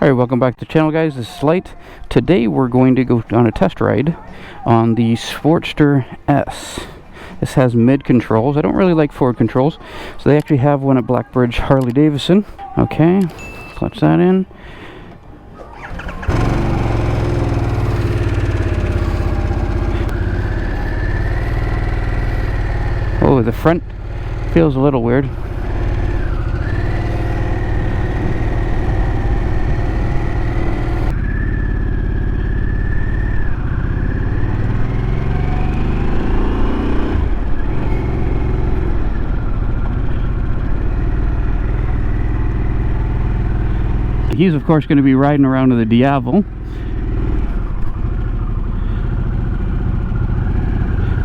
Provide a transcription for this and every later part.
Alright, welcome back to the channel, guys. This is Slight. Today we're going to go on a test ride on the Sportster S. This has mid controls. I don't really like forward controls, so they actually have one at Black Bridge Harley Davidson. Okay, clutch that in. Oh, the front feels a little weird. He's of course going to be riding around to the Diavol.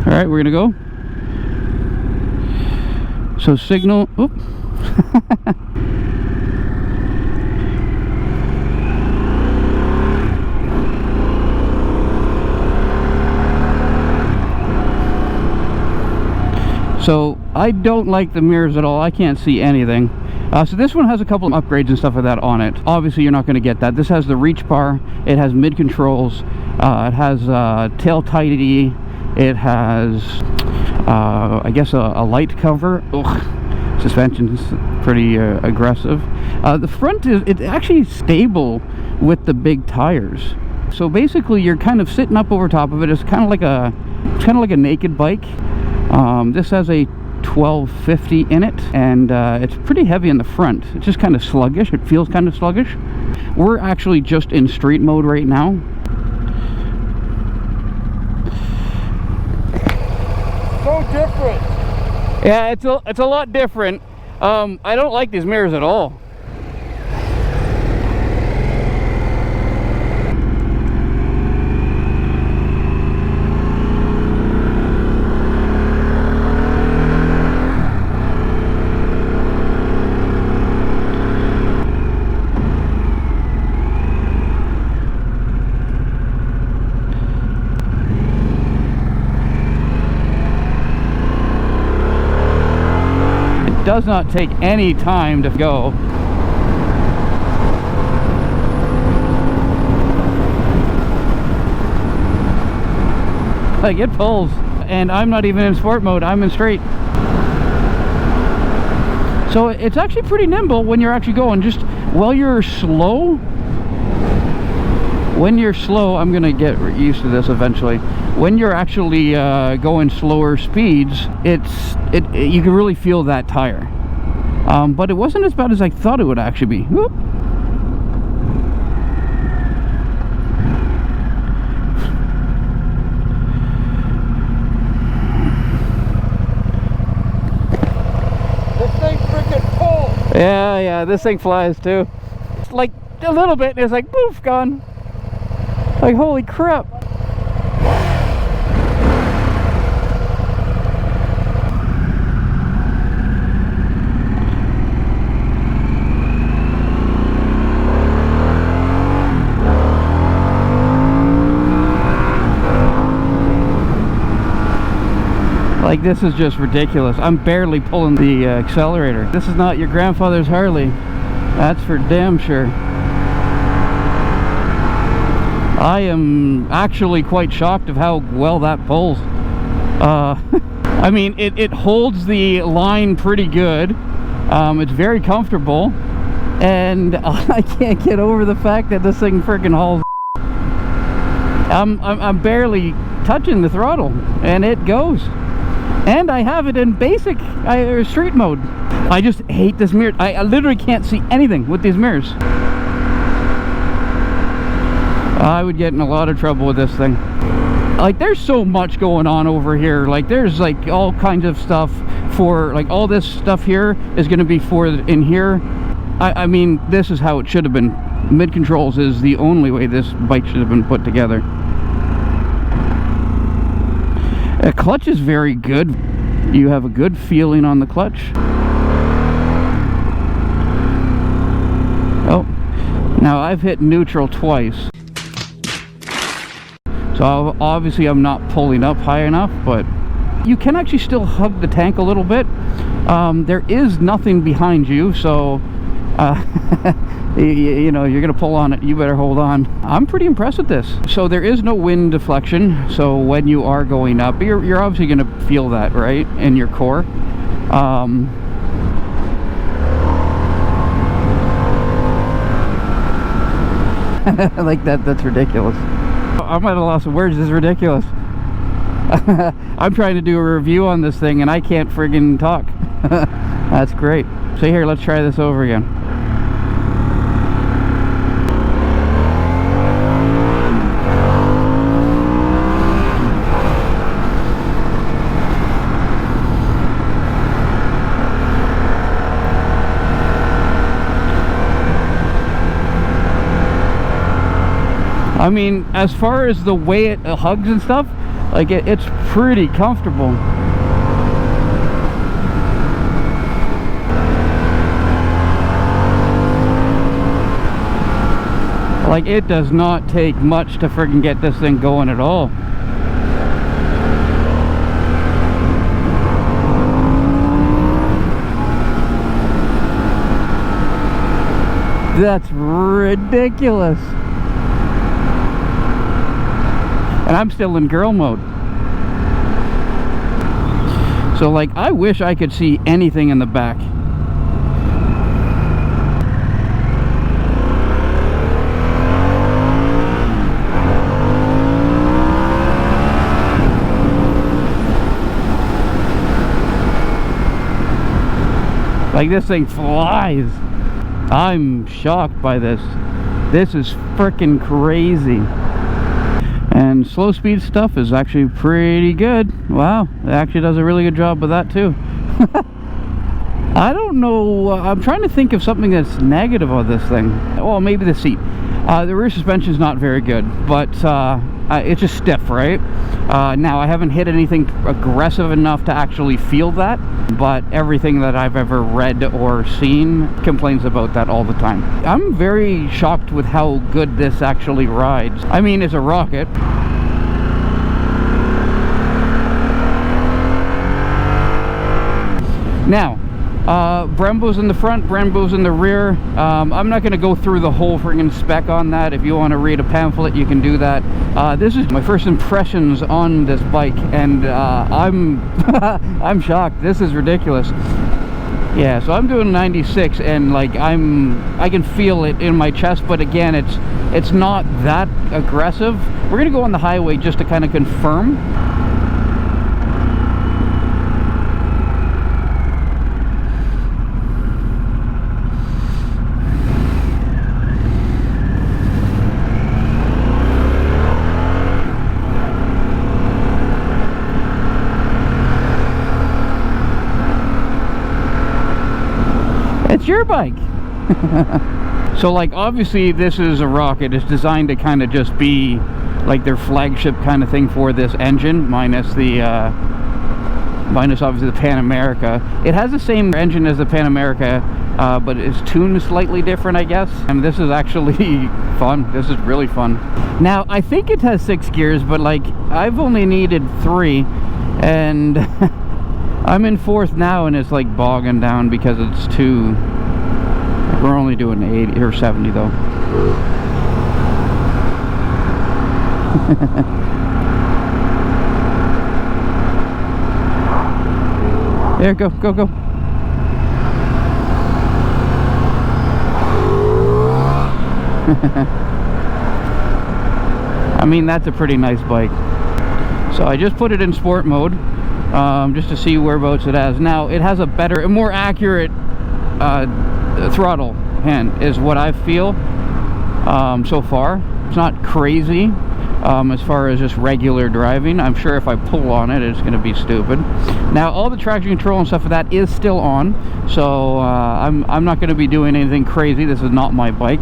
Alright, we're going to go. So signal. Oop. So I don't like the mirrors at all. I can't see anything. So this one has a couple of upgrades and stuff like that on it. Obviously you're not going to get that. This has the reach bar, it has mid controls, it has tail tidy, it has I guess a light cover. Ugh. Suspension's pretty aggressive. The front is it's actually stable with the big tires. So basically you're kind of sitting up over top of it. It's kind of like a naked bike. This has a 1250 in it, and it's pretty heavy in the front. It's just kind of sluggish. It feels kind of sluggish. We're actually just in street mode right now. So different. Yeah, it's a lot different. I don't like these mirrors at all. Does not take any time to go. Like, it pulls, and I'm not even in sport mode, I'm in straight. So it's actually pretty nimble when you're actually going. Just while you're slow, I'm gonna get used to this eventually. When you're actually going slower speeds, you can really feel that tire. But it wasn't as bad as I thought it would actually be. Whoop. This thing freaking pulls. Yeah, this thing flies too. It's like a little bit, and it's like poof, gone. Like, holy crap. Like, this is just ridiculous. I'm barely pulling the accelerator. This is not your grandfather's Harley. That's for damn sure. I am actually quite shocked of how well that pulls. I mean, it holds the line pretty good. It's very comfortable. And I can't get over the fact that this thing freaking hauls. I'm barely touching the throttle, and it goes. And I have it in basic street mode. I just hate this mirror. I literally can't see anything with these mirrors. I would get in a lot of trouble with this thing. Like, there's so much going on over here. Like, there's like all kinds of stuff for, like, all this stuff here is going to be for in here. I mean, this is how it should have been. Mid controls is the only way this bike should have been put together. The clutch is very good. You have a good feeling on the clutch. Oh, now I've hit neutral twice. So obviously I'm not pulling up high enough, but you can actually still hug the tank a little bit. There is nothing behind you, so you know, you're gonna pull on it, you better hold on. I'm pretty impressed with this. So there is no wind deflection, so when you are going up, you're obviously gonna feel that, right, in your core. Like that's ridiculous. I'm at a loss of words. This is ridiculous. I'm trying to do a review on this thing and I can't friggin' talk. That's great. So here, let's try this over again. I mean, as far as the way it hugs and stuff, like it's pretty comfortable. Like, it does not take much to freaking get this thing going at all. That's ridiculous. And I'm still in girl mode. So like, I wish I could see anything in the back. Like, this thing flies. I'm shocked by this. This is freaking crazy. And slow speed stuff is actually pretty good. Wow, it actually does a really good job with that too. I don't know, I'm trying to think of something that's negative on this thing. Well, maybe the seat. The rear suspension is not very good, but it's just stiff, right? Now, I haven't hit anything aggressive enough to actually feel that, but everything that I've ever read or seen complains about that all the time. I'm very shocked with how good this actually rides. I mean, it's a rocket. Now, Brembo's in the front, Brembo's in the rear. I'm not going to go through the whole friggin' spec on that. If you want to read a pamphlet, you can do that. This is my first impressions on this bike, and I'm I'm shocked. This is ridiculous. Yeah, so I'm doing 96, and like I can feel it in my chest, but again, it's not that aggressive. We're gonna go on the highway just to kind of confirm. It's your bike. So like, obviously this is a rocket. It's designed to kind of just be like their flagship kind of thing for this engine, minus obviously the Pan America. It has the same engine as the Pan America, but it's tuned slightly different, I guess. And this is actually fun. This is really fun. Now, I think it has 6 gears, but like, I've only needed 3, and I'm in 4th now, and it's like bogging down because it's too... We're only doing 80 or 70 though. There, go, go, go. I mean, that's a pretty nice bike. So I just put it in sport mode, just to see whereabouts it has. Now, it has a better, a more accurate throttle hand is what I feel so far. It's not crazy as far as just regular driving. I'm sure if I pull on it, it's going to be stupid. Now, all the traction control and stuff for that is still on, so I'm not going to be doing anything crazy. This is not my bike.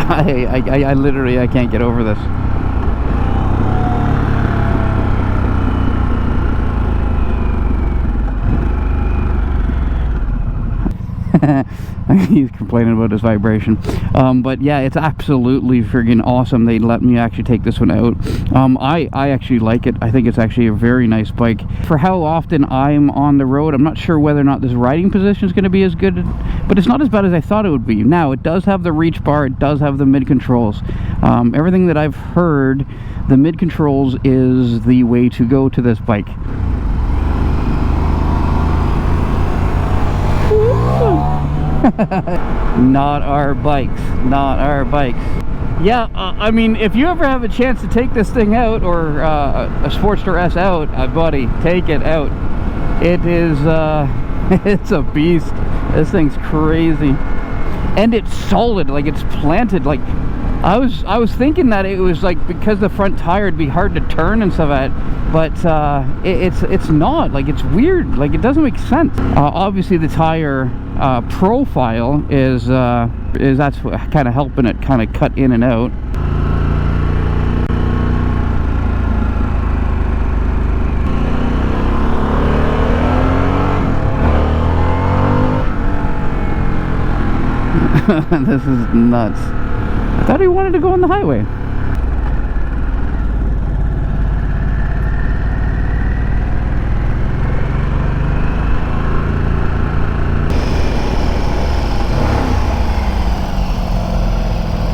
I literally, I can't get over this. He's complaining about his vibration. But yeah, it's absolutely friggin' awesome. They let me actually take this one out. I actually like it. I think it's actually a very nice bike. For how often I'm on the road, I'm not sure whether or not this riding position is going to be as good, but it's not as bad as I thought it would be. Now, it does have the reach bar, it does have the mid controls. Everything that I've heard, the mid controls is the way to go to this bike. Not our bikes, not our bikes. Yeah, I mean, if you ever have a chance to take this thing out, or a Sportster S out, buddy, take it out. It is it's a beast. This thing's crazy, and it's solid. Like, it's planted. Like, I was thinking that it was like, because the front tire would be hard to turn and stuff at, but it's not. Like, it's weird. Like, it doesn't make sense. Obviously the tire profile is that's kind of helping it kind of cut in and out. This is nuts. I thought he wanted to go on the highway.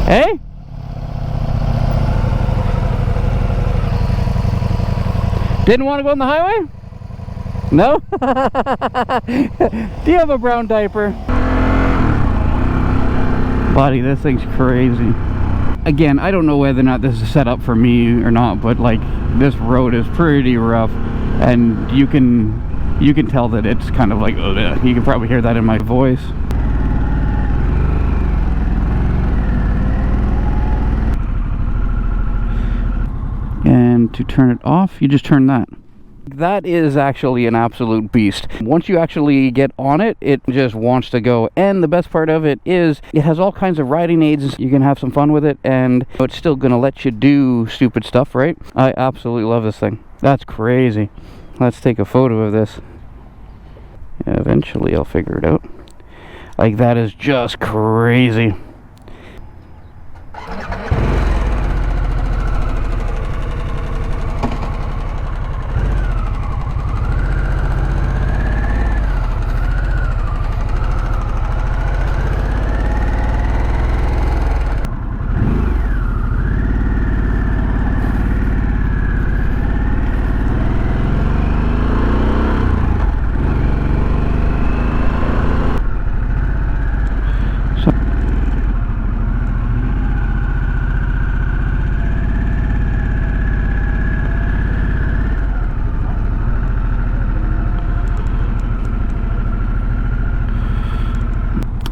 Hey? Didn't want to go on the highway? No? Do you have a brown diaper? Buddy, this thing's crazy. Again, I don't know whether or not this is set up for me or not, but like, this road is pretty rough, and you can tell that it's kind of like, ugh. You can probably hear that in my voice. And to turn it off, you just turn that. That is actually an absolute beast. Once you actually get on it, it just wants to go. And the best part of it is it has all kinds of riding aids. You can have some fun with it, and it's still gonna let you do stupid stuff, right? I absolutely love this thing. That's crazy. Let's take a photo of this. Eventually I'll figure it out. Like, that is just crazy.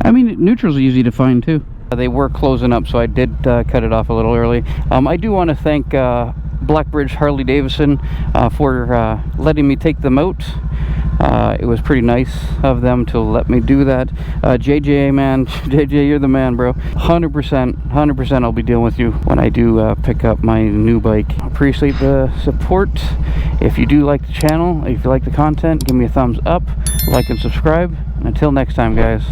I mean, neutral's easy to find too. They were closing up, so I did cut it off a little early. I do want to thank Black Bridge Harley Davidson for letting me take them out. It was pretty nice of them to let me do that. JJ, man, JJ, you're the man, bro. 100% I'll be dealing with you when I do pick up my new bike. Appreciate the support. If you do like the channel, if you like the content, give me a thumbs up, like and subscribe. And until next time, guys.